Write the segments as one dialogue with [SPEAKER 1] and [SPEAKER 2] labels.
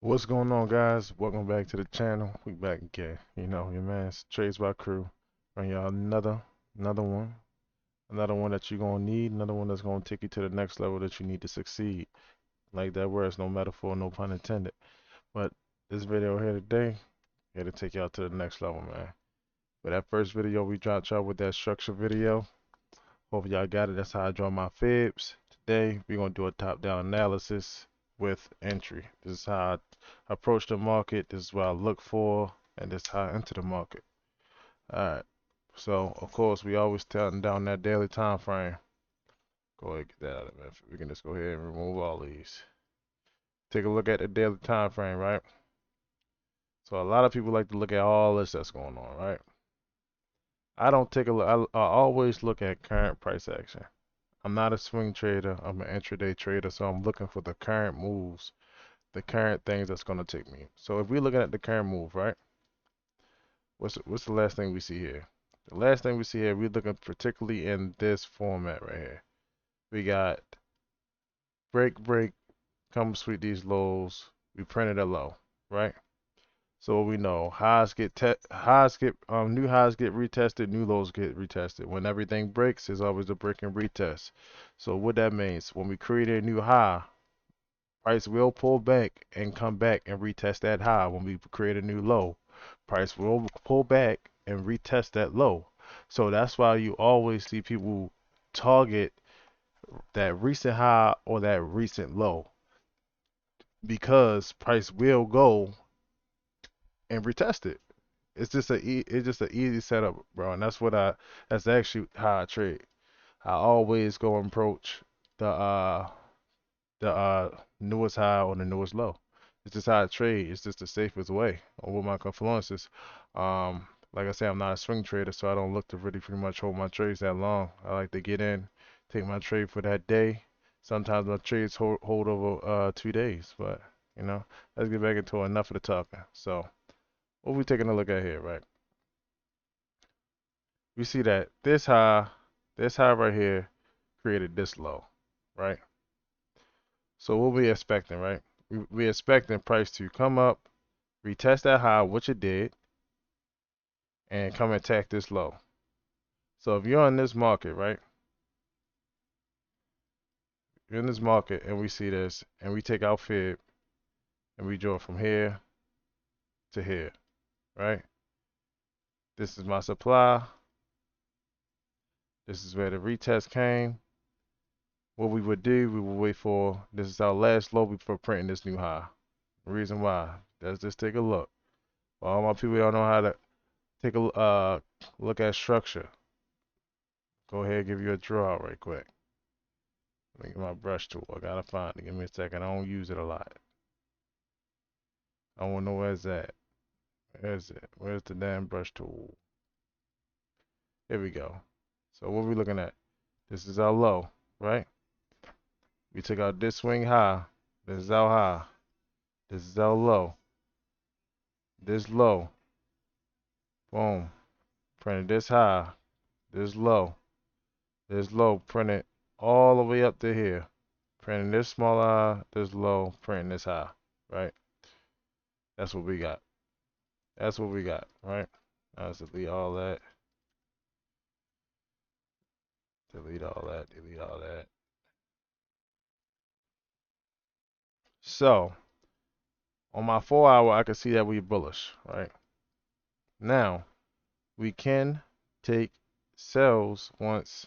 [SPEAKER 1] What's going on, guys? Welcome back to the channel. We back again. Your man's Trades by Crew. Bring y'all another one. Another one that you're gonna need, another one that's gonna take you to the next level that you need to succeed. Like that word, it's no metaphor, no pun intended. But this video here today, here to take y'all to the next level, man. But that first video we dropped y'all with that structure video. Hope y'all got it. That's how I draw my fibs. Today we're gonna do a top-down analysis with entry. This is how I approach the market. This is what I look for, and this is how I enter the market. All right. So of course we always counting down that daily time frame. Go ahead and get that out of it. We can just go ahead and remove all these. Take a look at the daily time frame, right? So a lot of people like to look at all this that's going on, right? I don't take a look. I always look at current price action. I'm not a swing trader. I'm an intraday trader, so I'm looking for the current moves, the current things that's going to take me. So if we're looking at the current move, right? What's the last thing we see here? The last thing we see here, we're looking particularly in this format right here. We got break, break, come sweep these lows. We printed a low, right? So we know new highs get retested, new lows get retested. When everything breaks, there's always a break and retest. So what that means, when we create a new high, price will pull back and come back and retest that high. When we create a new low, price will pull back and retest that low. So that's why you always see people target that recent high or that recent low because price will go and retest it. It's just an easy setup, bro, and that's actually how I trade. I always go and approach the newest high or the newest low. It's just how I trade. It's just the safest way with my confluences. Like I say, I'm not a swing trader, so I don't look to really pretty much hold my trades that long. I like to get in, take my trade for that day. Sometimes my trades hold over 2 days, but let's get back into enough of the talking. So, what we taking a look at here, right? We see that this high right here created this low, right? So what we expecting, right? We expecting price to come up, retest that high, which it did, and come attack this low. So if you're in this market, right? You're in this market and we see this and we take our fib and we draw from here to here, right? This is my supply. This is where the retest came. What we would do, we would wait for, this is our last low before printing this new high. The reason why, let's just take a look. All my people don't know how to take a look at structure. Go ahead and give you a draw right quick. Let me get my brush tool. I gotta find it. Give me a second. I don't use it a lot. I wanna know where's that. Where's it? Where's the damn brush tool? Here we go. So what are we looking at? This is our low, right? We took out this swing high. This is our high. This is our low. This low. Boom. Printed this high. This low. This low. Printed all the way up to here. Printing this small high. This low. Printing this high. Right? That's what we got. That's what we got. Right? Now let's delete all that. Delete all that. Delete all that. So on my 4 hour, I can see that we're bullish, right? Now we can take sells once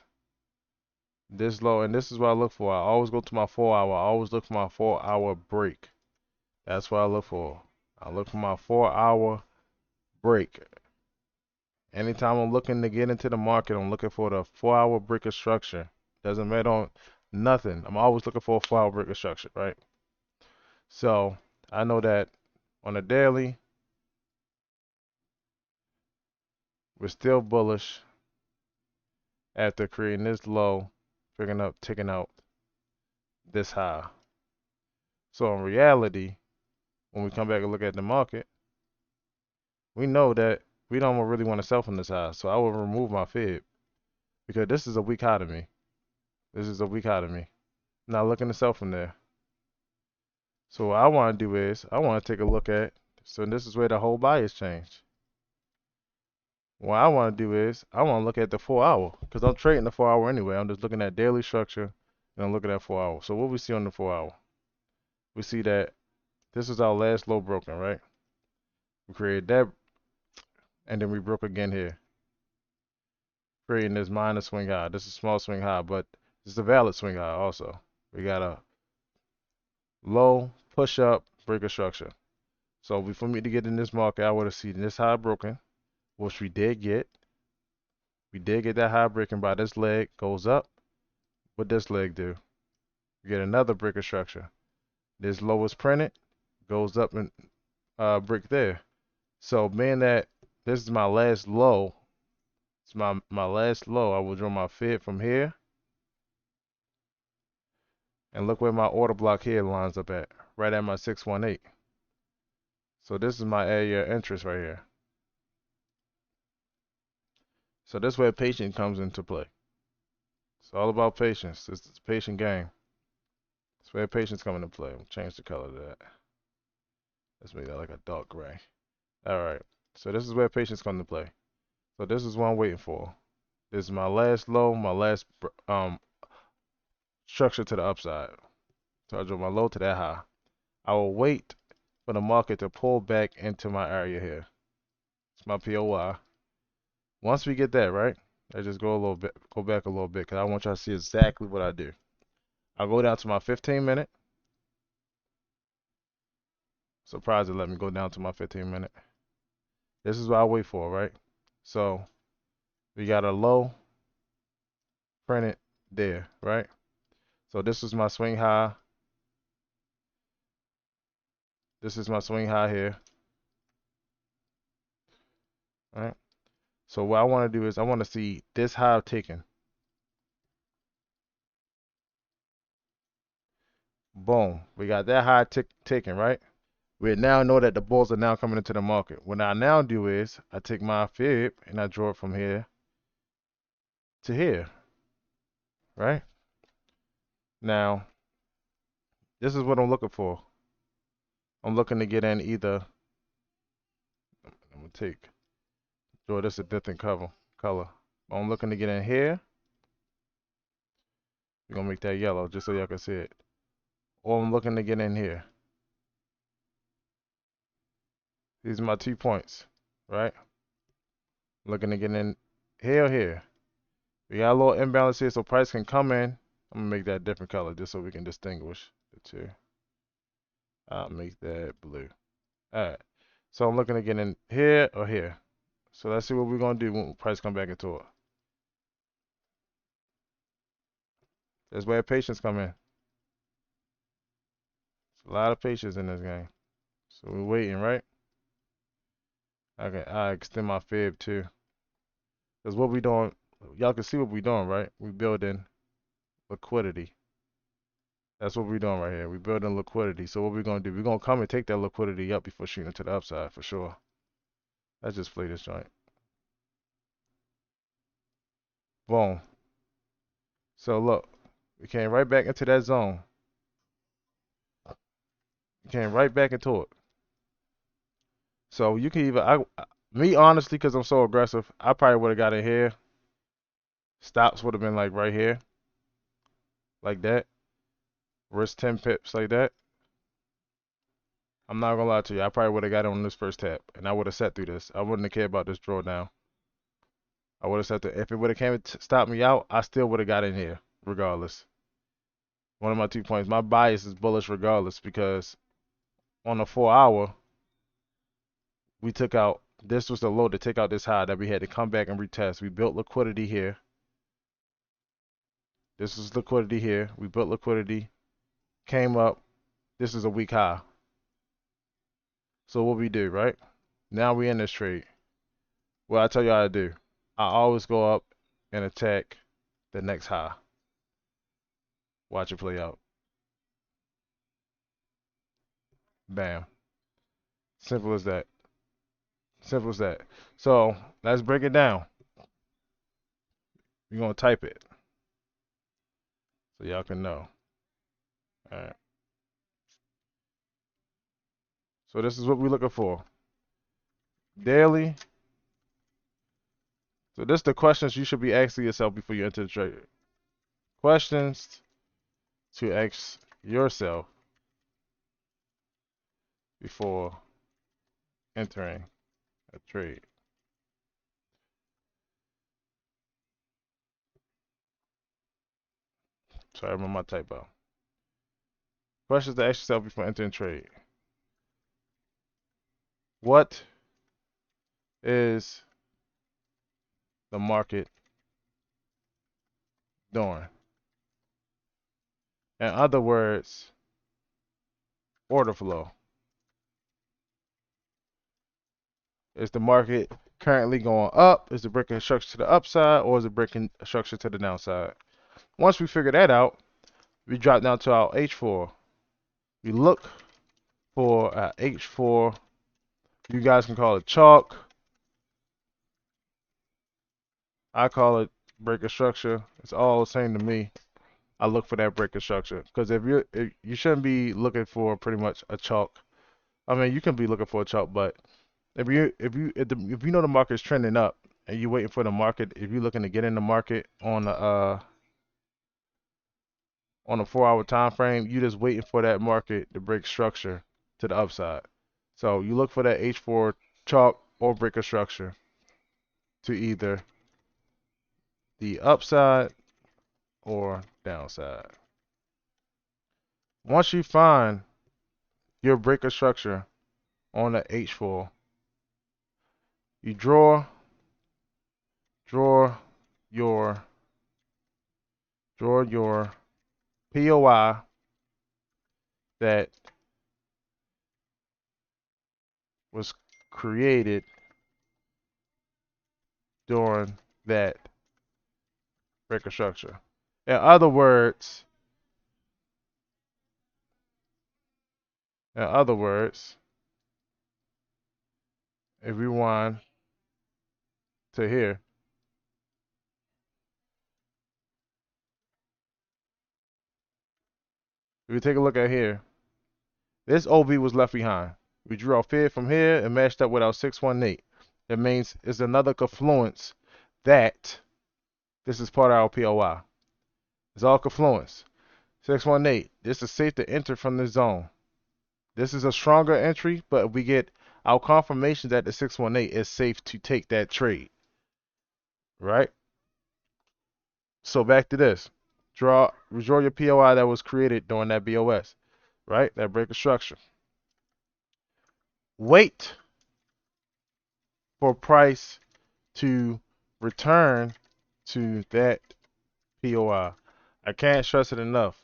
[SPEAKER 1] this low, and this is what I look for. I always go to my 4 hour. I always look for my 4 hour break. That's what I look for. I look for my 4 hour break. Anytime I'm looking to get into the market, I'm looking for the 4 hour break of structure. Doesn't matter on nothing. I'm always looking for a 4 hour break of structure, right? So I know that on a daily, we're still bullish after creating this low, taking out this high. So in reality, when we come back and look at the market, we know that we don't really want to sell from this high. So I will remove my fib because this is a weak high to me. This is a weak high to me. Not looking to sell from there. So what I want to do is I want to take a look at. So this is where the whole bias changed. What I want to do is I want to look at the 4 hour because I'm trading the 4 hour anyway. I'm just looking at daily structure and I'm looking at 4 hour. So what we see on the 4 hour, we see that this is our last low broken, right? We created that and then we broke again here, creating this minor swing high. This is small swing high, but this is a valid swing high also. We got a low push up breaker structure. So for me to get in this market, I would have seen this high broken, which we did get. We did get that high breaking by this leg, goes up. What this leg do? We get another breaker structure. This low is printed, goes up and break there. So being that this is my last low, it's my last low, I will draw my fib from here. And look where my order block here lines up at, right at my 618. So this is my area of interest right here. So this is where patience comes into play. It's all about patience. It's a patient game. That's where patience comes into play. We'll change the color to that. Let's make that like a dark gray. Alright. So this is where patience comes into play. So this is what I'm waiting for. This is my last low, my last structure to the upside. So I draw my low to that high. I will wait for the market to pull back into my area here. It's my POI. Once we get that, right? I just go back a little bit because I want y'all to see exactly what I do. I'll go down to my 15 minute. Surprised it let me go down to my 15 minute. This is what I wait for, right? So we got a low printed there, right? So this is my swing high. This is my swing high here, right? So what I want to do is I want to see this high taken. Boom. We got that high taken, right? We now know that the bulls are now coming into the market. What I now do is I take my fib and I draw it from here to here, right? Now, this is what I'm looking for. I'm looking to get in either, I'm going to draw this a different color. I'm looking to get in here. We're going to make that yellow just so y'all can see it. Or I'm looking to get in here. These are my 2 points, right? Looking to get in here or here. We got a little imbalance here, so price can come in. I'm gonna make that different color just so we can distinguish the two. I'll make that blue. Alright. So I'm looking to get in here or here. So let's see what we're gonna do when price come back into it. That's where patience come in. There's a lot of patience in this game. So we're waiting, right? Okay, I extend my fib too. Because what we doing, y'all can see what we doing, right? We building liquidity. That's what we're doing right here. We're building liquidity. So what we're gonna do, we're gonna come and take that liquidity up before shooting to the upside for sure. Let's just play this joint. Boom. So look, we came right back into that zone. We came right back into it. So you can even, me honestly, because I'm so aggressive, I probably would have got in here. Stops would have been like right here, like that. Risk 10 pips like that. I'm not gonna lie to you, I probably would have got on this first tap, and I would have sat through this. I wouldn't have cared about this drawdown. I would have sat there. If it would have came to stop me out, I still would have got in here, regardless. One of my 2 points. My bias is bullish regardless because on the 4 hour, we took out, this was the low to take out this high that we had to come back and retest. We built liquidity here. This is liquidity here. We built liquidity, came up. This is a weak high. So what we do, right? Now we in this trade. What I tell you how to do. I always go up and attack the next high. Watch it play out. Bam. Simple as that. Simple as that. So let's break it down. We're gonna type it so y'all can know. All right. So this is what we're looking for. Daily. So this is the questions you should be asking yourself before you enter the trade. Questions to ask yourself before entering a trade. Sorry, I'm on my typo. Questions to ask yourself before entering trade. What is the market doing? In other words, order flow. Is the market currently going up? Is it breaking structure to the upside, or is it breaking structure to the downside? Once we figure that out, we drop down to our H4. We look for a H4. You guys can call it chalk. I call it breaker structure. It's all the same to me. I look for that breaker structure because if you shouldn't be looking for pretty much a chalk. I mean, you can be looking for a chalk, but if you know the market's trending up and you're waiting for the market, if you're looking to get in the market on a 4 hour time frame, you just waiting for that market to break structure to the upside. So you look for that H4 chalk or breaker structure to either the upside or downside. Once you find your breaker structure on the H4, you draw your your POI that was created during that breaker structure. In other words, in other words, if we want to here, if we take a look at here, this OB was left behind. We drew our fib from here and matched up with our 618. That means it's another confluence that this is part of our POI. It's all confluence. 618. This is safe to enter from the zone. This is a stronger entry, but we get our confirmation that the 618 is safe to take that trade. Right? So back to this. Draw your POI that was created during that BOS. Right? That breaker structure. Wait for price to return to that POI. I can't stress it enough.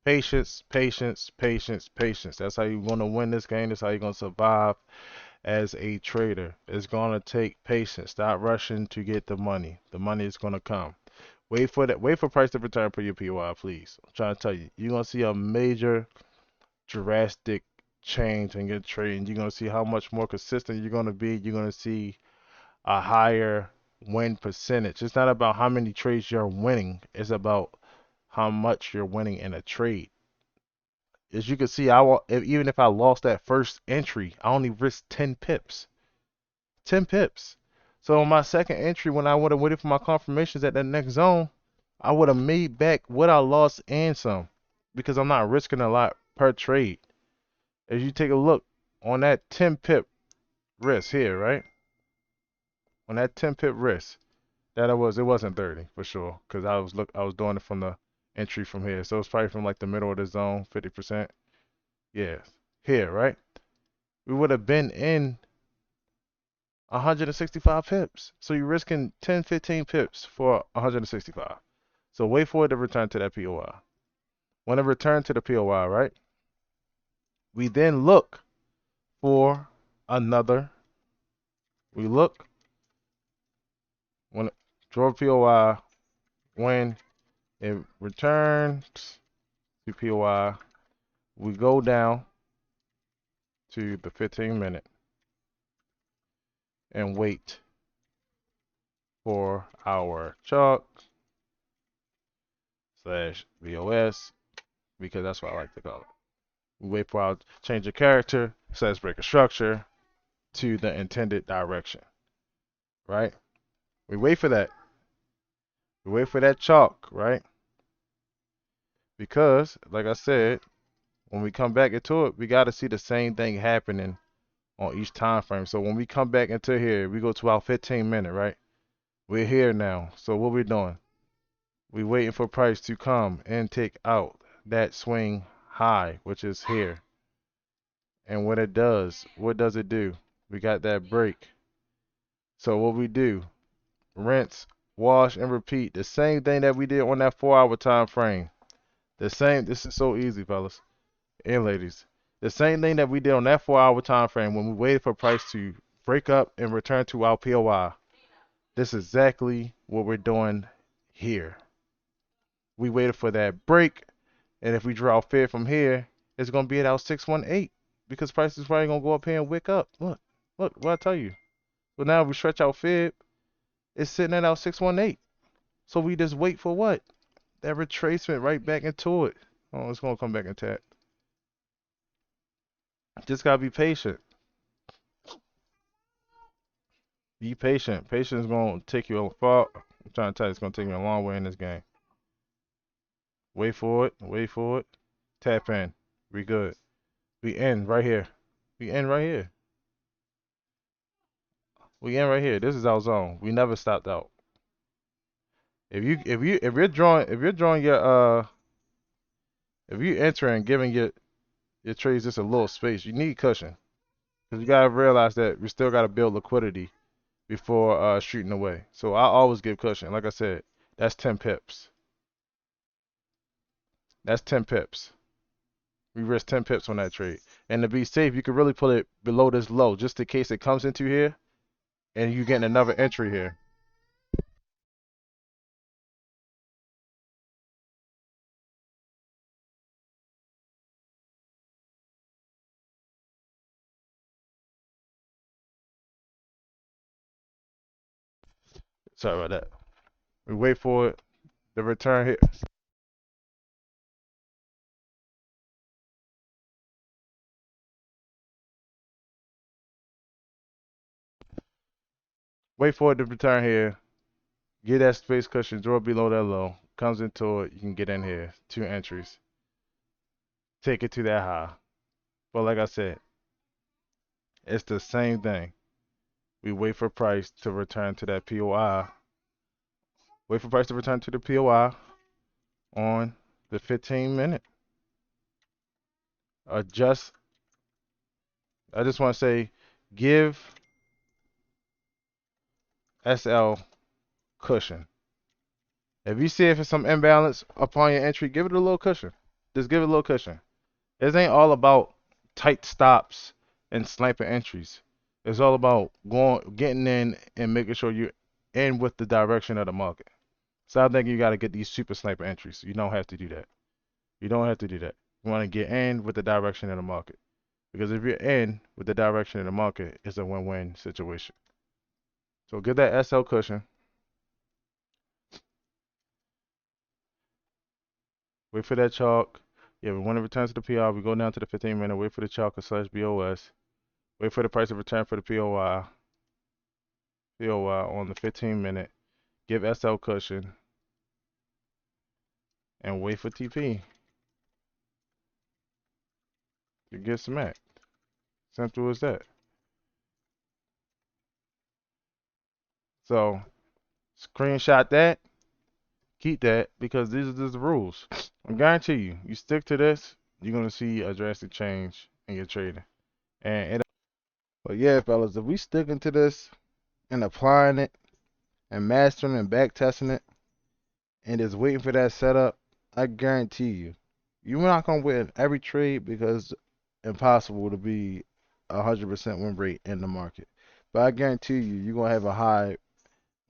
[SPEAKER 1] Patience, patience, patience, patience. That's how you're going to win this game. That's how you're going to survive as a trader. It's going to take patience. Stop rushing to get the money. The money is going to come. Wait for that. Wait for price to return for your POI, please. I'm trying to tell you. You're going to see a major, drastic change in your trading. You're going to see how much more consistent you're going to be. You're going to see a higher win percentage. It's not about how many trades you're winning. It's about how much you're winning in a trade. As you can see, even if I lost that first entry, I only risked 10 pips. 10 pips. So on my second entry, when I would have waited for my confirmations at that next zone, I would have made back what I lost and some because I'm not risking a lot per trade. As you take a look on that 10 pip risk here, right? On that 10 pip risk, it wasn't 30 for sure because I was doing it from the entry from here. So it's probably from like the middle of the zone, 50%. Yeah, here, right? We would have been in 165 pips. So you're risking 10, 15 pips for 165. So wait for it to return to that POI. When it returns to the POI, right? We then look for another. We look when draw POI when it returns to POI. We go down to the 15-minute and wait for our chalk slash VOS because that's what I like to call it. We wait for our change of character, size breaker structure to the intended direction, right? We wait for that. We wait for that chalk, right? Because, like I said, when we come back into it, we got to see the same thing happening on each time frame. So when we come back into here, we go to our 15-minute, right? We're here now. So what we're doing? We waiting for price to come and take out that swing high, which is here. And what does it do? We got that break. So what we do, rinse, wash, and repeat. The same thing that we did on that 4 hour time frame. The same, this is so easy, fellas and ladies. The same thing that we did on that 4 hour time frame when we waited for price to break up and return to our POI. This is exactly what we're doing here. We waited for that break, and if we draw fib from here, it's gonna be at our 618 because price is probably gonna go up here and wick up. Look, what I tell you. So now we stretch out fib, it's sitting at our 618. So we just wait for what? That retracement right back into it. Oh, it's gonna come back intact. Just gotta be patient. Be patient. Patience is gonna take you a far. I'm trying to tell you, it's gonna take me a long way in this game. Wait for it. Wait for it. Tap in. We good. We in right here. We in right here. We in right here. This is our zone. We never stopped out. If you're drawing your if you entering giving your trades just a little space, you need cushion. Because you gotta realize that we still gotta build liquidity before shooting away. So I always give cushion. Like I said, that's 10 pips. That's 10 pips. We risk 10 pips on that trade. And to be safe, you could really put it below this low just in case it comes into here and you getting another entry here. Sorry about that. We wait for it. The return here. Wait for it to return here. Get that space cushion, draw below that low. Comes into it, you can get in here. 2 entries. Take it to that high. But like I said, it's the same thing. We wait for price to return to that POI. Wait for price to return to the POI on the 15-minute. Adjust. I just want to say, give SL cushion. If you see if it's some imbalance upon your entry, give it a little cushion. Just give it a little cushion. It ain't all about tight stops and sniping entries. It's all about getting in and making sure you're in with the direction of the market. Stop thinking you got to get these super sniper entries. You don't have to do that. You don't have to do that. You want to get in with the direction of the market. Because if you're in with the direction of the market, it's a win-win situation. So get that SL cushion. Wait for that chalk. Yeah, we want to return to the PR. We go down to the 15-minute. Wait for the chalk / BOS. Wait for the price of return for the POI. POI on the 15-minute. Give SL cushion. And wait for TP to get smacked. Simple as that. So screenshot that. Keep that because these are just the rules. I guarantee you, you stick to this, you're gonna see a drastic change in your trading. But yeah, fellas, if we sticking to this and applying it and mastering and back testing it and just waiting for that setup, I guarantee you, you're not gonna win every trade because it's impossible to be 100% win rate in the market. But I guarantee you, you're gonna have a high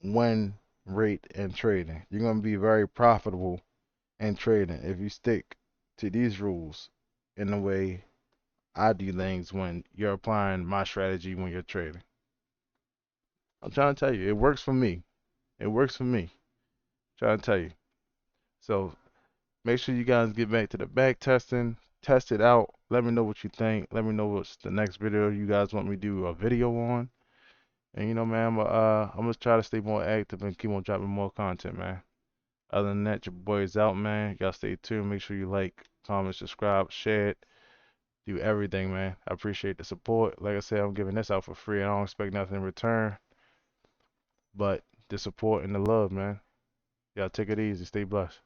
[SPEAKER 1] win rate in trading. You're gonna be very profitable in trading if you stick to these rules in the way I do things when you're applying my strategy when you're trading. I'm trying to tell you, it works for me. It works for me. Trying to tell you. So make sure you guys get back to the back testing, test it out, Let me know what you think. Let me know what's the next video you guys want me to do a video on. And you know, man, I'm gonna try to stay more active and keep on dropping more content, man. Other than that, your boy is out, man. Y'all stay tuned. Make sure you like, comment, subscribe, share it, do everything, man. I appreciate the support. Like I said, I'm giving this out for free. I don't expect nothing in return, but the support and the love, man. Y'all take it easy. Stay blessed.